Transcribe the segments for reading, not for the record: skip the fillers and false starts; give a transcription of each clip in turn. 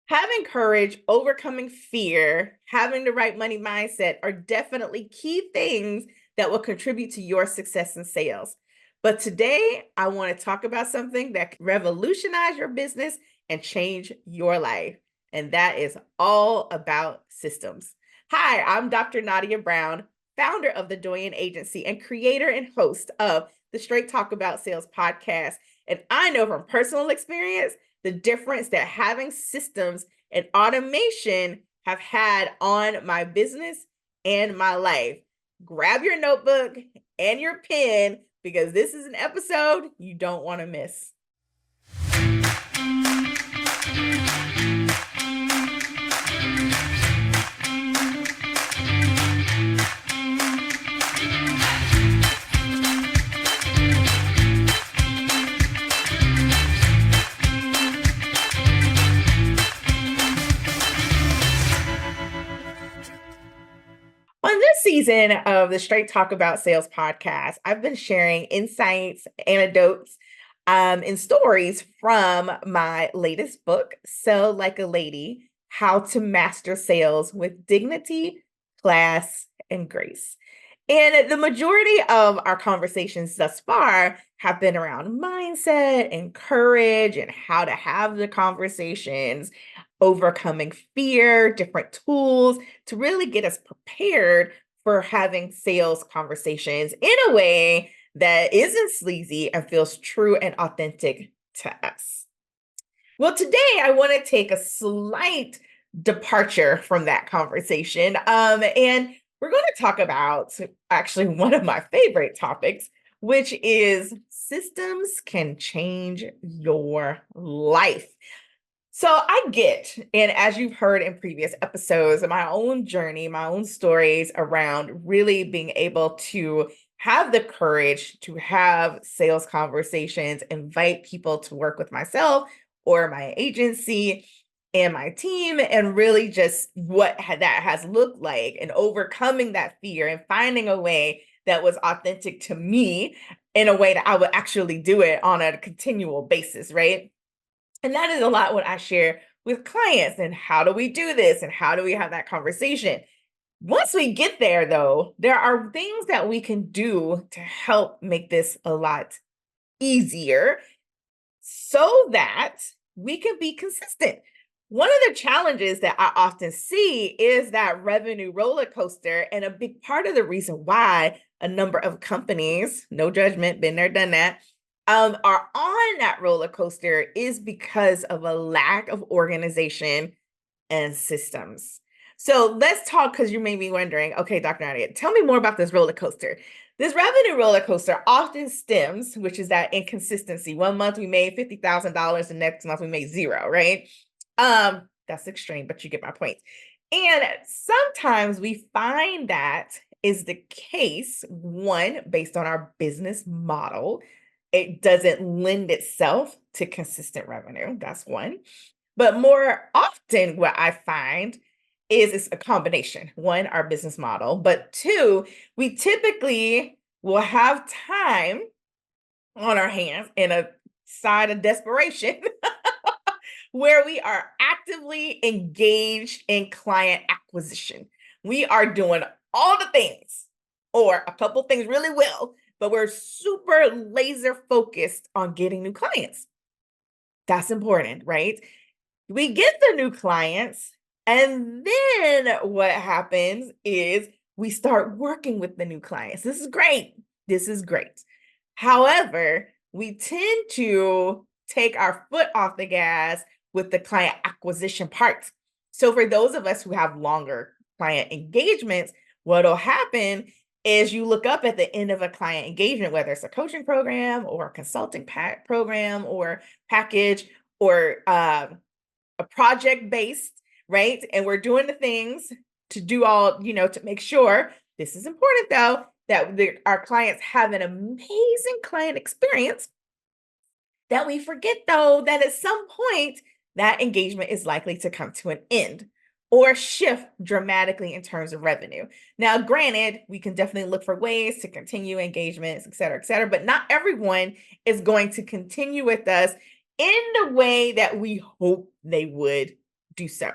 Having courage, overcoming fear, having the right money mindset are definitely key things that will contribute to your success in sales. But today, I want to talk about something that can revolutionize your business and change your life. And that is all about systems. Hi, I'm Dr. Nadia Brown, founder of the Doyen Agency and creator and host of the Straight Talk About Sales podcast. And I know from personal experience the difference that having systems and automation have had on my business and my life. Grab your notebook and your pen because this is an episode you don't want to miss. On this season of the Straight Talk About Sales podcast, I've been sharing insights, anecdotes, and stories from my latest book, Sell Like a Lady: How to Master Sales with Dignity, Class, and Grace. And the majority of our conversations thus far have been around mindset and courage and how to have the conversations, overcoming fear, different tools to really get us prepared for having sales conversations in a way that isn't sleazy and feels true and authentic to us. Well, today I want to take a slight departure from that conversation. And we're going to talk about actually one of my favorite topics, which is systems can change your life. So I get, and as you've heard in previous episodes, my own journey, my own stories around really being able to have the courage to have sales conversations, invite people to work with myself or my agency and my team, and really just what that has looked like and overcoming that fear and finding a way that was authentic to me in a way that I would actually do it on a continual basis, right? And that is a lot what I share with clients. And how do we do this? And how do we have that conversation? Once we get there, though, there are things that we can do to help make this a lot easier so that we can be consistent. One of the challenges that I often see is that revenue roller coaster. And a big part of the reason why a number of companies, no judgment, been there, done that, are on that roller coaster is because of a lack of organization and systems. So let's talk, because you may be wondering, okay, Dr. Nadia, tell me more about this roller coaster. This revenue roller coaster often stems, which is that inconsistency. One month we made $50,000, the next month we made zero, right? That's extreme, but you get my point. And sometimes we find that is the case, one, based on our business model. It doesn't lend itself to consistent revenue. That's one. But more often, what I find is it's a combination. One, our business model, but two, we typically will have time on our hands in a side of desperation where we are actively engaged in client acquisition. We are doing all the things, or a couple things really well, but we're super laser focused on getting new clients. That's important, right? We get the new clients, and then what happens is we start working with the new clients. This is great. This is great. However, we tend to take our foot off the gas with the client acquisition part. So for those of us who have longer client engagements, what'll happen is you look up at the end of a client engagement, whether it's a coaching program or a consulting program or package or a project based, right? And we're doing the things to do all, to make sure, this is important though, that our clients have an amazing client experience, that we forget though that at some point that engagement is likely to come to an end or shift dramatically in terms of revenue. Now, granted, we can definitely look for ways to continue engagements, et cetera, but not everyone is going to continue with us in the way that we hope they would do so.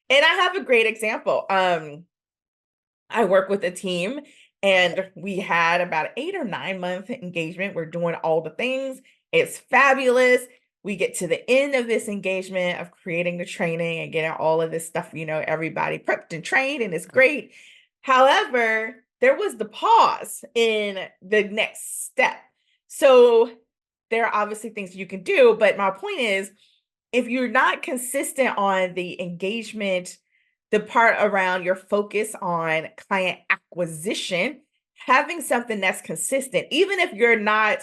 And I have a great example. I work with a team and we had about 8 or 9 month engagement. We're doing all the things. It's fabulous. We get to the end of this engagement of creating the training and getting all of this stuff, everybody prepped and trained, and it's great. However, there was the pause in the next step. So there are obviously things you can do, but my point is, if you're not consistent on the engagement, the part around your focus on client acquisition, having something that's consistent, even if you're not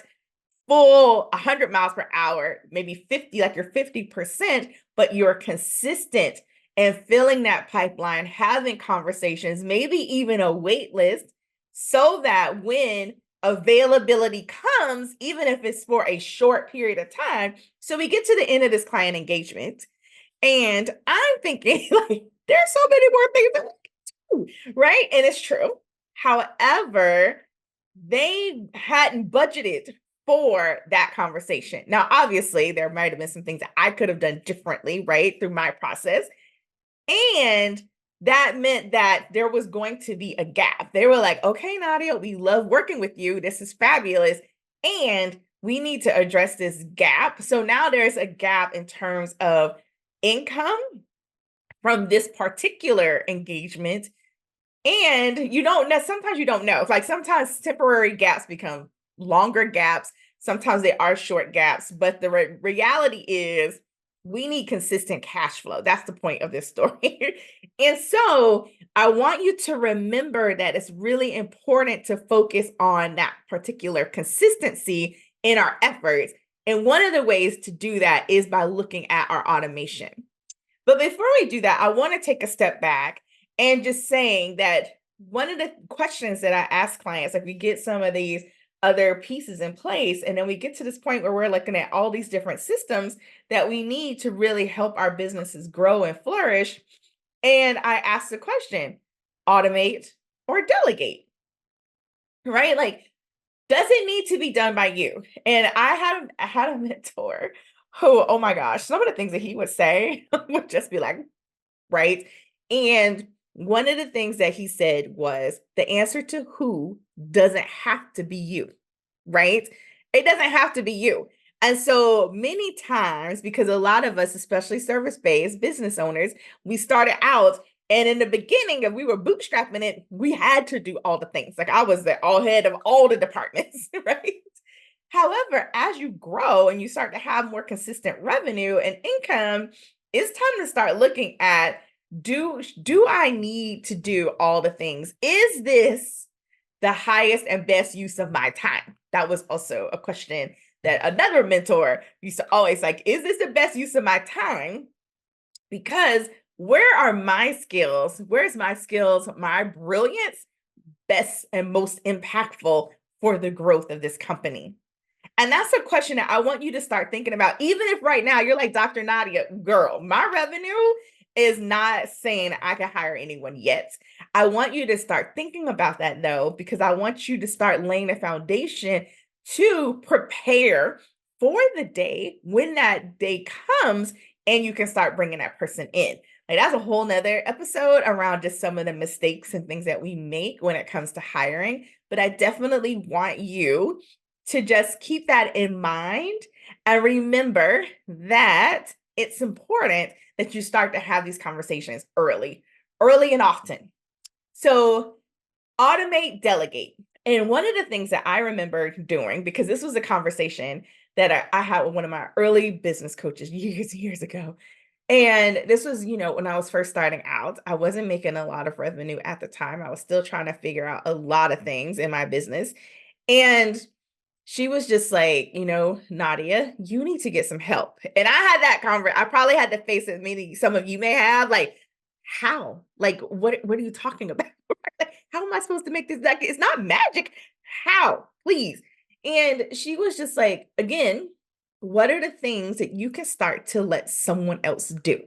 full 100 miles per hour, maybe 50, like you're 50%, but you're consistent and filling that pipeline, having conversations, maybe even a wait list, so that when availability comes, even if it's for a short period of time, so we get to the end of this client engagement, and I'm thinking, like, there's so many more things that we can do, right? And it's true. However, they hadn't budgeted for that conversation. Now, obviously, there might have been some things that I could have done differently, right, through my process. And that meant that there was going to be a gap. They were like, okay, Nadia, we love working with you. This is fabulous. And we need to address this gap. So now there's a gap in terms of income from this particular engagement. And you don't know, sometimes you don't know. Like sometimes temporary gaps become longer gaps. Sometimes they are short gaps. But the reality is we need consistent cash flow. That's the point of this story. And so I want you to remember that it's really important to focus on that particular consistency in our efforts. And one of the ways to do that is by looking at our automation. But before we do that, I want to take a step back and just saying that one of the questions that I ask clients, like we get some of these other pieces in place, and then we get to this point where we're looking at all these different systems that we need to really help our businesses grow and flourish. And I ask the question, automate or delegate, right? Like, does it need to be done by you? And I had a mentor who, oh my gosh, some of the things that he would say would just be like, right? And one of the things that he said was the answer to who doesn't have to be you, right? It doesn't have to be you. And so many times, because a lot of us, especially service-based business owners, we started out, and in the beginning, if we were bootstrapping it, we had to do all the things. Like I was the all head of all the departments, right? However, as you grow and you start to have more consistent revenue and income, it's time to start looking at, do I need to do all the things? Is this the highest and best use of my time? That was also a question that another mentor used to always like, is this the best use of my time? Because where are my skills? Where's my skills, my brilliance, best and most impactful for the growth of this company? And that's a question that I want you to start thinking about. Even if right now you're like, Dr. Nadia, girl, my revenue is not saying I can hire anyone yet. I want you to start thinking about that though, because I want you to start laying a foundation to prepare for the day when that day comes and you can start bringing that person in. Like that's a whole nother episode around just some of the mistakes and things that we make when it comes to hiring. But I definitely want you to just keep that in mind and remember that it's important that you start to have these conversations early and often. So automate, delegate. And one of the things that I remember doing, because this was a conversation that I had with one of my early business coaches years ago. And this was, when I was first starting out, I wasn't making a lot of revenue at the time. I was still trying to figure out a lot of things in my business. And she was just like, Nadia, you need to get some help. And I had that conversation. I probably had to face it. Maybe some of you may have, like, how? Like, what are you talking about? How am I supposed to make this? Like, it's not magic. How? Please. And she was just like, again, what are the things that you can start to let someone else do?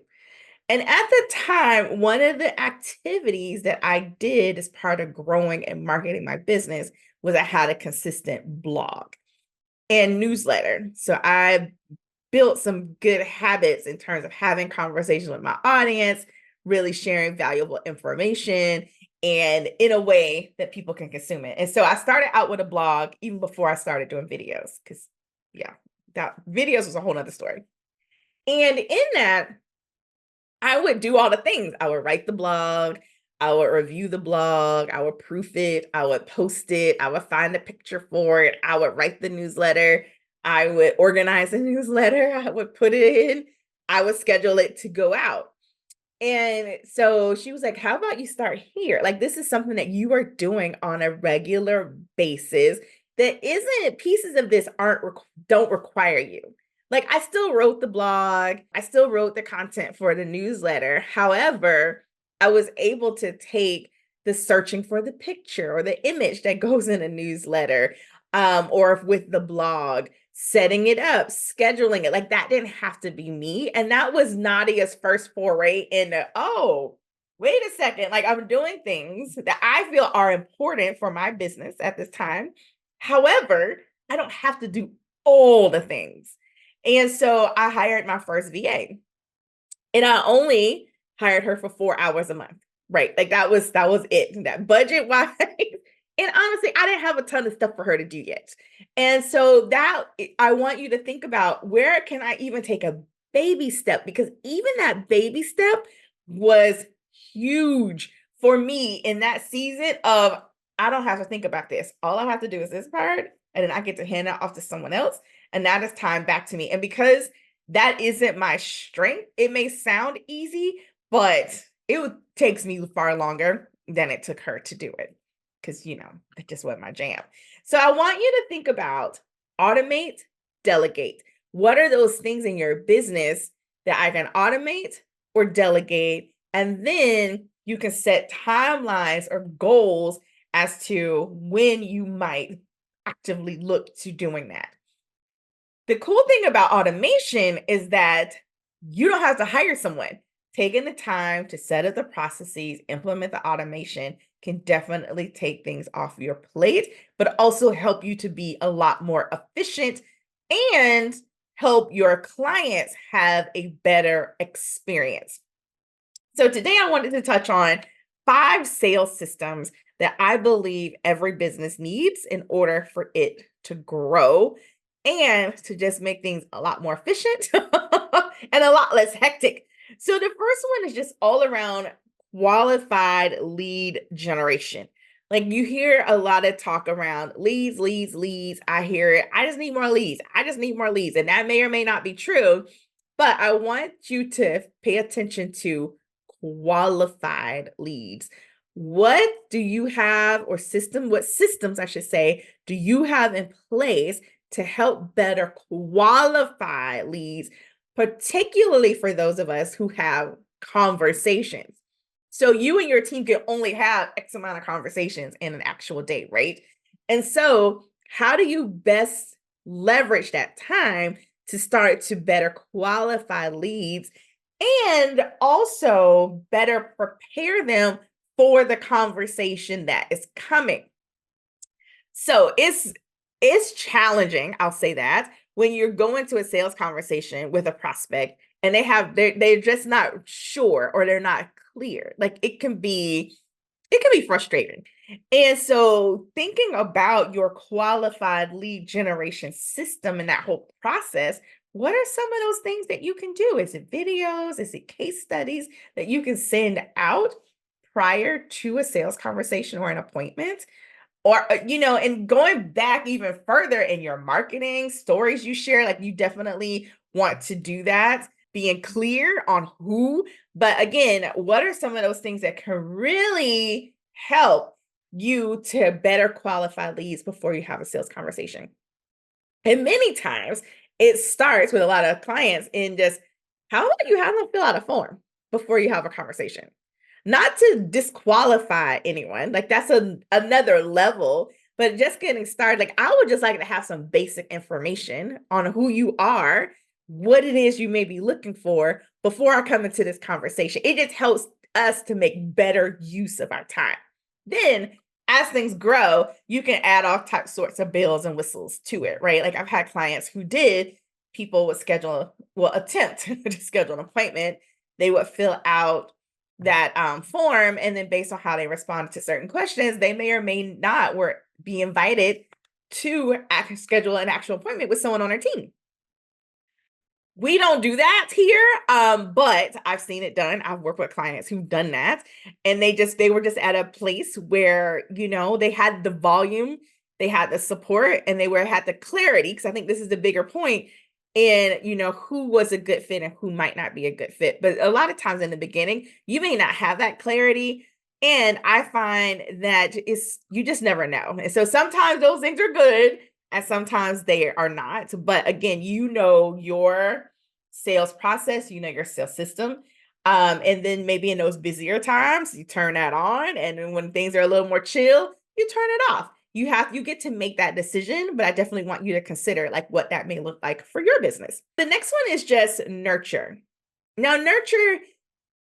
And at the time, one of the activities that I did as part of growing and marketing my business was I had a consistent blog and newsletter. So I built some good habits in terms of having conversations with my audience, really sharing valuable information, and in a way that people can consume it. And so I started out with a blog even before I started doing videos, because yeah, that videos was a whole nother story. And in that, I would do all the things. I would write the blog, I would review the blog, I would proof it, I would post it, I would find a picture for it, I would write the newsletter, I would organize the newsletter, I would put it in, I would schedule it to go out. And so she was like, "How about you start here? Like, this is something that you are doing on a regular basis that isn't pieces of this don't require you." Like, I still wrote the blog, I still wrote the content for the newsletter. However, I was able to take the searching for the picture or the image that goes in a newsletter, or with the blog, setting it up, scheduling it. Like, that didn't have to be me. And that was Nadia's first foray into, oh, wait a second. Like, I'm doing things that I feel are important for my business at this time. However, I don't have to do all the things. And so I hired my first VA, and I only hired her for 4 hours a month. Right. Like, that was it. That budget wise. And honestly, I didn't have a ton of stuff for her to do yet. And so I want you to think about, where can I even take a baby step? Because even that baby step was huge for me in that season of, I don't have to think about this. All I have to do is this part, and then I get to hand it off to someone else. And that is time back to me. And because that isn't my strength, it may sound easy, but takes me far longer than it took her to do it, because, that just wasn't my jam. So I want you to think about automate, delegate. What are those things in your business that I can automate or delegate? And then you can set timelines or goals as to when you might actively look to doing that. The cool thing about automation is that you don't have to hire someone. Taking the time to set up the processes, implement the automation can definitely take things off your plate, but also help you to be a lot more efficient and help your clients have a better experience. So today I wanted to touch on 5 sales systems that I believe every business needs in order for it to grow and to just make things a lot more efficient and a lot less hectic. So the first one is just all around qualified lead generation. Like, you hear a lot of talk around leads, leads, leads. I hear it. I just need more leads. I just need more leads. And that may or may not be true, but I want you to pay attention to qualified leads. What do you have, or what systems, I should say, do you have in place to help better qualify leads, particularly for those of us who have conversations? So you and your team can only have X amount of conversations in an actual day, right? And so how do you best leverage that time to start to better qualify leads and also better prepare them for the conversation that is coming? So it's challenging, I'll say that, when you're going to a sales conversation with a prospect and they're just not sure, or they're not clear. Like, it can be frustrating. And so thinking about your qualified lead generation system and that whole process, what are some of those things that you can do? Is it videos? Is it case studies that you can send out prior to a sales conversation or an appointment? Or, and going back even further in your marketing stories you share, like, you definitely want to do that, being clear on who. But again, what are some of those things that can really help you to better qualify leads before you have a sales conversation? And many times it starts with a lot of clients in just, how about you have them fill out a form before you have a conversation? Not to disqualify anyone, like, that's another level, but just getting started. Like, I would just like to have some basic information on who you are, what it is you may be looking for before I come into this conversation. It just helps us to make better use of our time. Then, as things grow, you can add all sorts of bells and whistles to it, right? Like, I've had clients who did people would attempt to schedule an appointment. They would fill out that form, and then based on how they responded to certain questions, they may or may not be invited to schedule an actual appointment with someone on our team. We don't do that here, but I've seen it done. I've worked with clients who've done that, and they were just at a place where, they had the volume, they had the support, and had the clarity, because I think this is the bigger point in, who was a good fit and who might not be a good fit. But a lot of times in the beginning, you may not have that clarity, and I find that you just never know. And so sometimes those things are good, and sometimes they are not. But again, your sales process, your sales system. And then maybe in those busier times, you turn that on. And then when things are a little more chill, you turn it off. You get to make that decision, but I definitely want you to consider like what that may look like for your business. The next one is just nurture. Now, nurture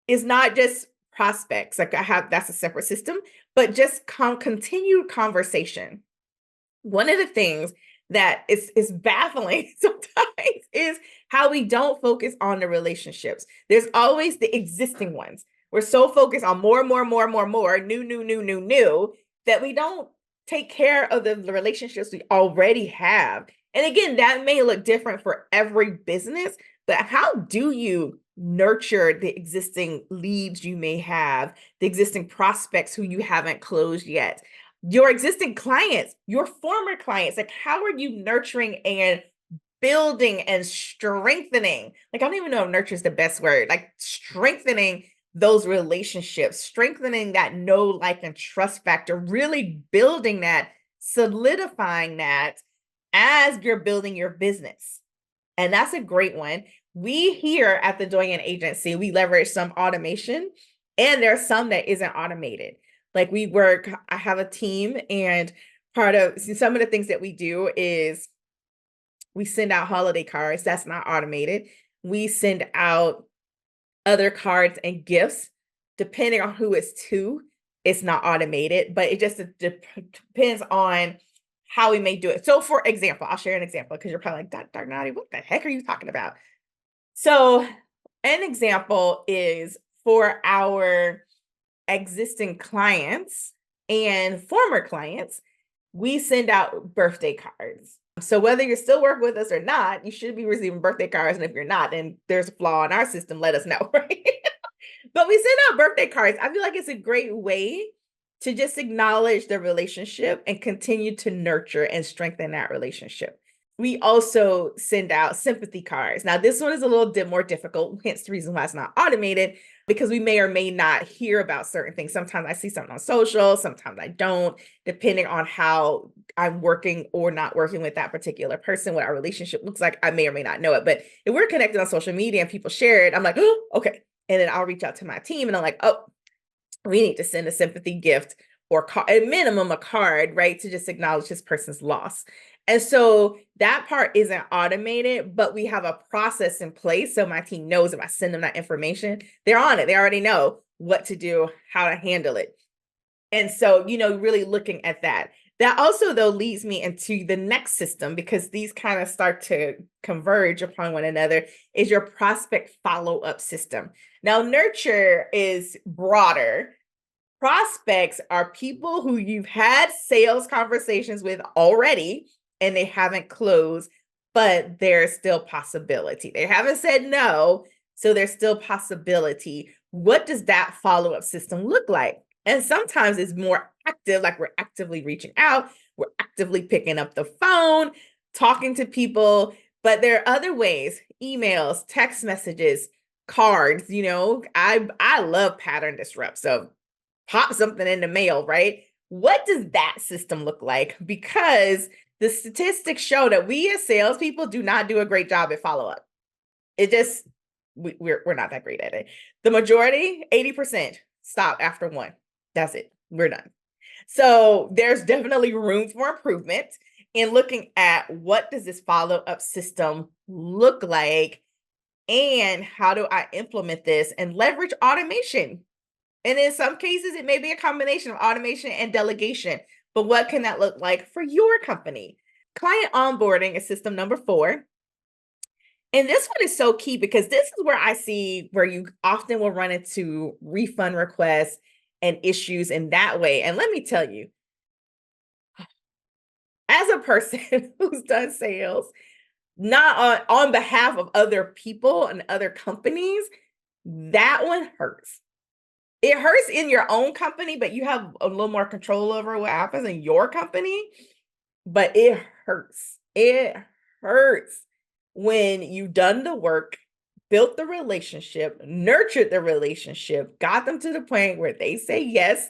is not just prospects. That's a separate system, but just continued conversation. One of the things that is baffling sometimes is how we don't focus on the relationships. There's always the existing ones. We're so focused on more, new, that we don't take care of the relationships we already have. And again, that may look different for every business, but how do you nurture the existing leads you may have, the existing prospects who you haven't closed yet? Your existing clients, your former clients, like how are you nurturing and building and strengthening? Like, I don't even know if nurture is the best word, like strengthening those relationships, strengthening that know, like, and trust factor, really building that, solidifying that as you're building your business. And that's a great one. We here at the Doyen Agency, we leverage some automation, and there's some that isn't automated. Like I have a team, and part of some of the things that we do is we send out holiday cards. That's not automated. We send out other cards and gifts, depending on who it's to. It's not automated, but it just depends on how we may do it. So for example, I'll share an example because you're probably like, Dr. Nadia, what the heck are you talking about? So an example is for our existing clients and former clients, we send out birthday cards. So whether you're still working with us or not, you should be receiving birthday cards. And if you're not, then there's a flaw in our system, let us know, right? But we send out birthday cards. I feel like it's a great way to just acknowledge the relationship and continue to nurture and strengthen that relationship. We also send out sympathy cards. Now, this one is a little bit more difficult, hence the reason why it's not automated, because we may or may not hear about certain things. Sometimes I see something on social, sometimes I don't, depending on how I'm working or not working with that particular person, what our relationship looks like. I may or may not know it. But if we're connected on social media and people share it, I'm like, oh, okay. And then I'll reach out to my team and I'm like, oh, we need to send a sympathy gift or at minimum a card, right? To just acknowledge this person's loss. And so that part isn't automated, but we have a process in place. So my team knows if I send them that information, they're on it. They already know what to do, how to handle it. And so, really looking at that. That also, though, leads me into the next system, because these kind of start to converge upon one another, is your prospect follow-up system. Now, nurture is broader. Prospects are people who you've had sales conversations with already, and they haven't closed, but there's still possibility. They haven't said no, so there's still possibility. What does that follow-up system look like? And sometimes it's more active, like we're actively reaching out, we're actively picking up the phone, talking to people, but there are other ways, emails, text messages, cards. I love pattern disrupt. So pop something in the mail, right? What does that system look like? Because the statistics show that we as salespeople do not do a great job at follow-up. It just, we're not that great at it. The majority, 80%, stop after one. That's it. We're done. So there's definitely room for improvement in looking at what does this follow-up system look like, and how do I implement this and leverage automation? And in some cases, it may be a combination of automation and delegation. But what can that look like for your company? Client onboarding is system number 4. And this one is so key because this is where I see where you often will run into refund requests and issues in that way. And let me tell you, as a person who's done sales, not on behalf of other people and other companies, that one hurts. It hurts in your own company, but you have a little more control over what happens in your company. But it hurts. It hurts when you've done the work, built the relationship, nurtured the relationship, got them to the point where they say yes,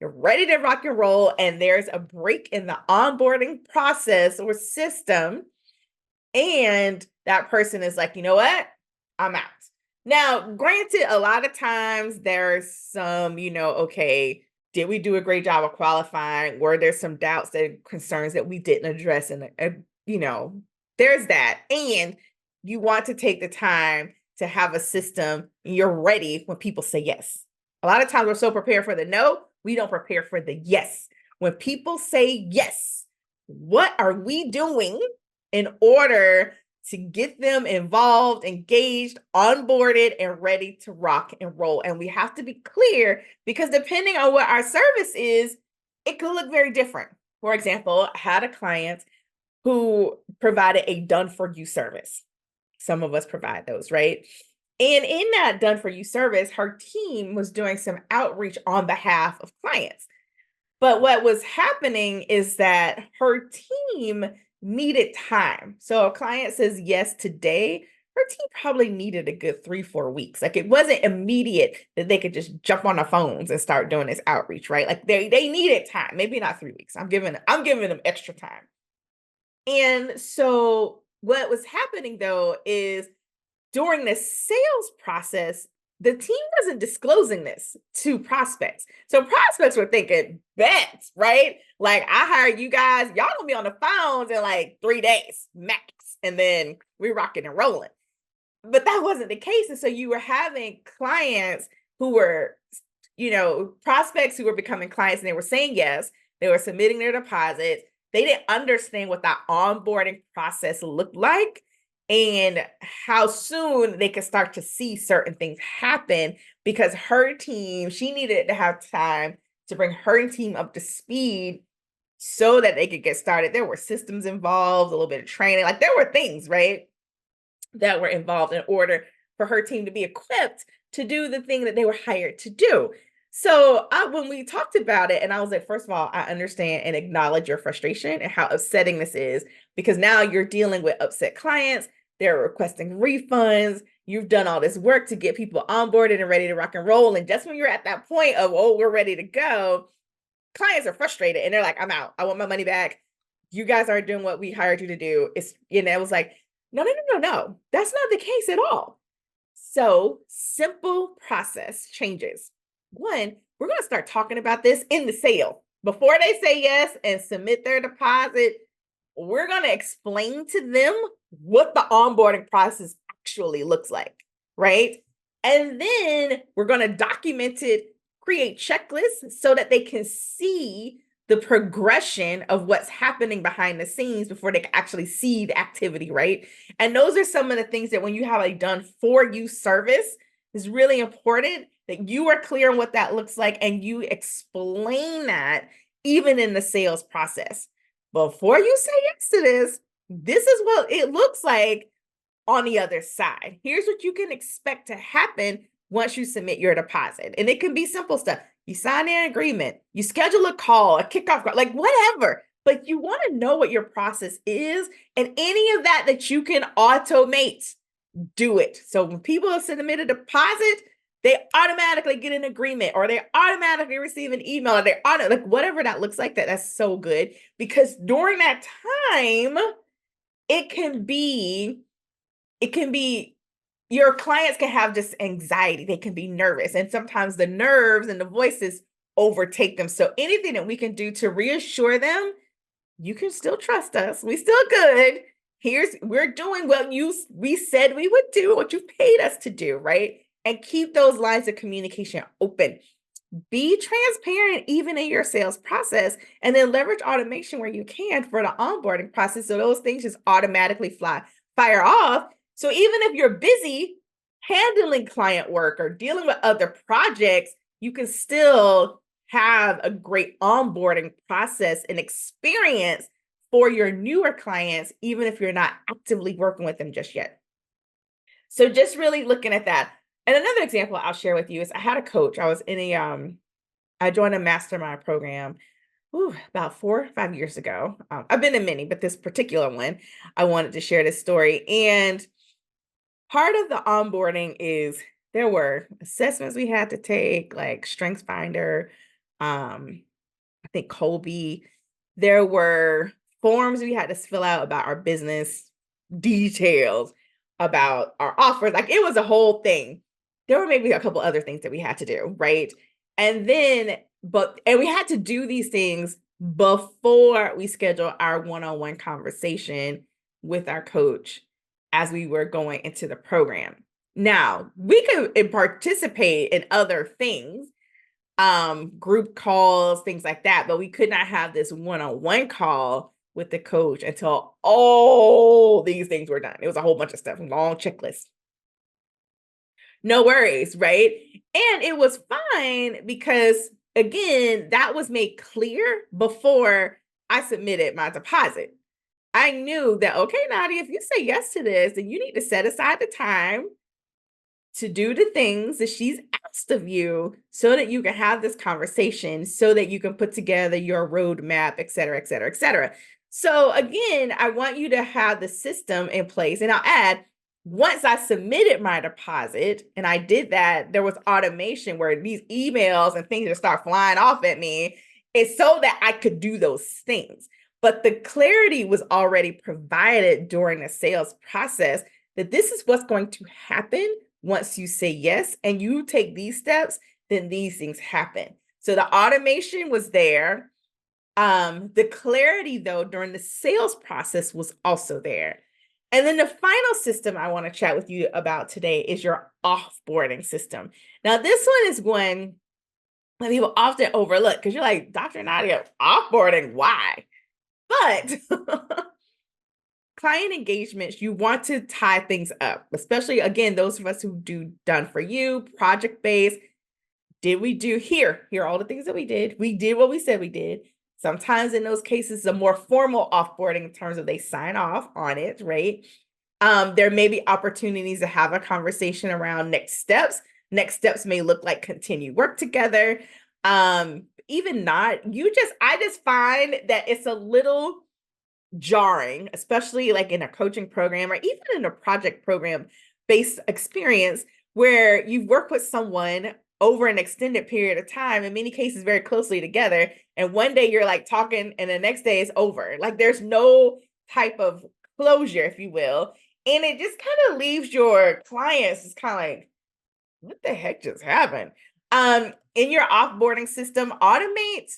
you're ready to rock and roll, and there's a break in the onboarding process or system, and that person is like, you know what? I'm out. Now, granted, a lot of times there's some, okay, did we do a great job of qualifying? Were there some doubts and concerns that we didn't address? And, there's that. And you want to take the time to have a system and you're ready when people say yes. A lot of times we're so prepared for the no, we don't prepare for the yes. When people say yes, what are we doing in order to get them involved, engaged, onboarded, and ready to rock and roll? And we have to be clear because depending on what our service is, it could look very different. For example, I had a client who provided a done for you service. Some of us provide those, right? And in that done for you service, her team was doing some outreach on behalf of clients. But what was happening is that her team needed time. So a client says yes today, her team probably needed a good 3-4 weeks. Like it wasn't immediate that they could just jump on the phones and start doing this outreach, right? Like they needed time, maybe not 3 weeks. I'm giving them extra time. And so what was happening though is during the sales process, the team wasn't disclosing this to prospects. So prospects were thinking, bet, right? Like I hired you guys, y'all gonna be on the phones in like 3 days max, and then we're rocking and rolling. But that wasn't the case. And so you were having clients who were, prospects who were becoming clients and they were saying yes, they were submitting their deposits. They didn't understand what that onboarding process looked like and how soon they could start to see certain things happen because her team, she needed to have time to bring her team up to speed so that they could get started. There were systems involved, a little bit of training, like there were things, right, that were involved in order for her team to be equipped to do the thing that they were hired to do. So when we talked about it, and I was like, first of all, I understand and acknowledge your frustration and how upsetting this is because now you're dealing with upset clients. They're requesting refunds. You've done all this work to get people onboarded and ready to rock and roll. And just when you're at that point of, oh, we're ready to go, clients are frustrated and they're like, I'm out. I want my money back. You guys aren't doing what we hired you to do. It was like, no. That's not the case at all. So simple process changes. One, we're going to start talking about this in the sale. Before they say yes and submit their deposit, we're going to explain to them what the onboarding process actually looks like, right? And then we're going to document it, create checklists so that they can see the progression of what's happening behind the scenes before they can actually see the activity, right? And those are some of the things that when you have a done for you service, is really important that you are clear on what that looks like and you explain that even in the sales process. Before you say yes to this is what it looks like on the other side. Here's what you can expect to happen once you submit your deposit. And it can be simple stuff. You sign an agreement, you schedule a call, a kickoff call, like whatever. But you want to know what your process is and any of that you can automate, do it. So when people submit a deposit, they automatically get an agreement or they automatically receive an email or like whatever that looks like, that's so good because during that time, it can be your clients can have just anxiety. They can be nervous. And sometimes the nerves and the voices overtake them. So anything that we can do to reassure them, you can still trust us. We still good. We're doing what we said we would do, what you paid us to do, right? And keep those lines of communication open. Be transparent even in your sales process, and then leverage automation where you can for the onboarding process. So those things just automatically fire off So even if you're busy handling client work or dealing with other projects, you can still have a great onboarding process and experience for your newer clients, even if you're not actively working with them just yet. So just really looking at that. And another example I'll share with you is I had a coach. I joined a mastermind program about 4 or 5 years ago. I've been in many, but this particular one, I wanted to share this story. And part of the onboarding is there were assessments we had to take, like Strengths Finder, I think Colby. There were forms we had to fill out about our business details, about our offers. Like it was a whole thing. There were maybe a couple other things that we had to do, right? And then, and we had to do these things before we schedule our one-on-one conversation with our coach as we were going into the program. Now, we could participate in other things, group calls, things like that, but we could not have this one-on-one call with the coach until all these things were done. It was a whole bunch of stuff, long checklist. No worries, right? And it was fine because, again, that was made clear before I submitted my deposit. I knew that, okay, Nadia, if you say yes to this, then you need to set aside the time to do the things that she's asked of you so that you can have this conversation, so that you can put together your roadmap, et cetera, et cetera, et cetera. So again, I want you to have the system in place. And I'll add, once I submitted my deposit and I did that, there was automation where these emails and things just start flying off at me. It's so that I could do those things. But the clarity was already provided during the sales process that this is what's going to happen once you say yes and you take these steps, then these things happen. So the automation was there. The clarity, though, during the sales process was also there. And then the final system I want to chat with you about today is your offboarding system. Now, this one is one that people often overlook because you're like, Dr. Nadia, offboarding, why? But client engagements, you want to tie things up, especially, again, those of us who do done for you, project-based. Did we do here? Here are all the things that we did. We did what we said we did. Sometimes in those cases, a more formal offboarding in terms of they sign off on it, right? There may be opportunities to have a conversation around next steps. Next steps may look like continue work together. Even not, I just find that it's a little jarring, especially like in a coaching program or even in a project program based experience where you've worked with someone over an extended period of time, in many cases very closely together, and one day you're like talking and the next day it's over. Like there's no type of closure, if you will, and it just kind of leaves your clients just kind of like, what the heck just happened? In your offboarding system, automate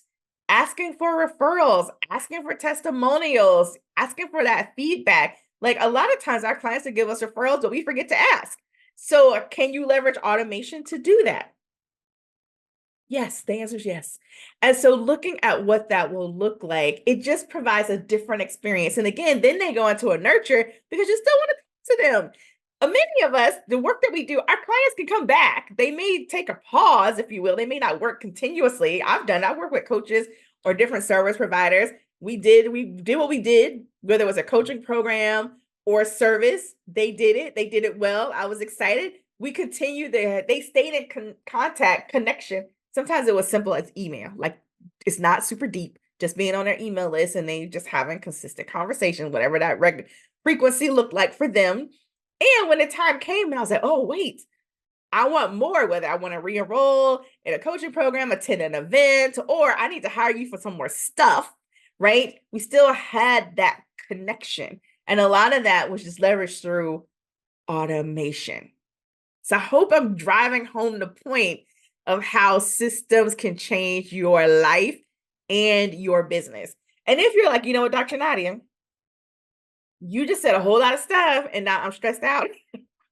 asking for referrals, asking for testimonials, asking for that feedback. Like a lot of times our clients will give us referrals, but we forget to ask. So can you leverage automation to do that? Yes, the answer is yes. And so looking at what that will look like, it just provides a different experience. And again, then they go into a nurture because you still want to talk to them. Many of us, the work that we do, our clients can come back. They may take a pause, if you will. They may not work continuously. I work with coaches or different service providers. We did what we did, whether it was a coaching program or service. They did it well. I was excited. We continued there. They stayed in contact, connection. Sometimes it was simple as email. Like it's not super deep, just being on their email list and they just having consistent conversation, whatever that frequency looked like for them. And when the time came, I was like, oh, wait, I want more, whether I want to re-enroll in a coaching program, attend an event, or I need to hire you for some more stuff, right? We still had that connection. And a lot of that was just leveraged through automation. So I hope I'm driving home the point of how systems can change your life and your business. And if you're like, you know what, Dr. Nadia, you just said a whole lot of stuff and now I'm stressed out.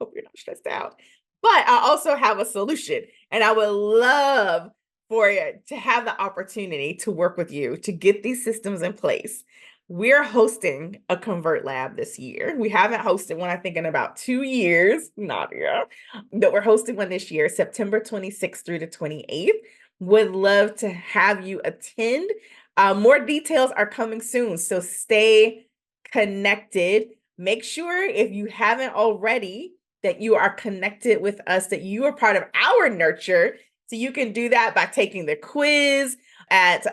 Hope you're not stressed out. But I also have a solution and I would love for you to have the opportunity to work with you to get these systems in place. we're hosting a Convert Lab this year. We haven't hosted one, I think, in about 2 years, Nadia, but we're hosting one this year, September 26th through the 28th. Would love to have you attend. More details are coming soon, so stay connected. Make sure, if you haven't already, that you are connected with us, that you are part of our nurture. So you can do that by taking the quiz at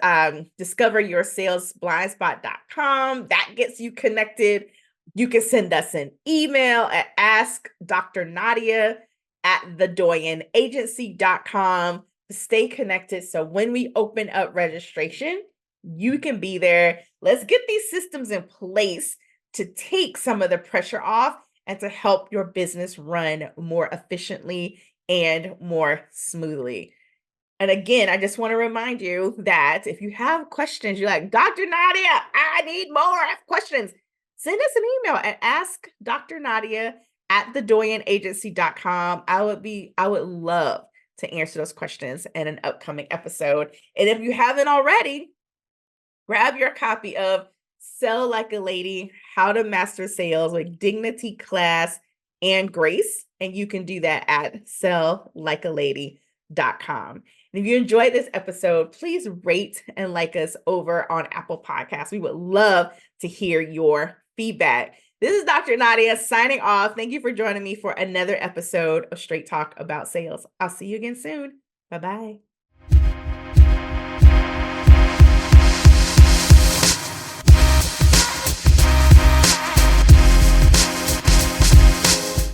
discoveryoursalesblindspot.com. That gets you connected. You can send us an email at askdrnadia at thedoyenagency.com to stay connected. So when we open up registration, you can be there. Let's get these systems in place to take some of the pressure off and to help your business run more efficiently and more smoothly. And again, I just want to remind you that if you have questions, you're like, Dr. Nadia, I need more, I have questions. Send us an email at askdrnadia at thedoyenagency.com. I would love to answer those questions in an upcoming episode. And if you haven't already, grab your copy of Sell Like a Lady, How to Master Sales with Dignity, Class, and Grace. And you can do that at selllikealady.com. And if you enjoyed this episode, please rate and like us over on Apple Podcasts. We would love to hear your feedback. This is Dr. Nadia signing off. Thank you for joining me for another episode of Straight Talk About Sales. I'll see you again soon. Bye-bye.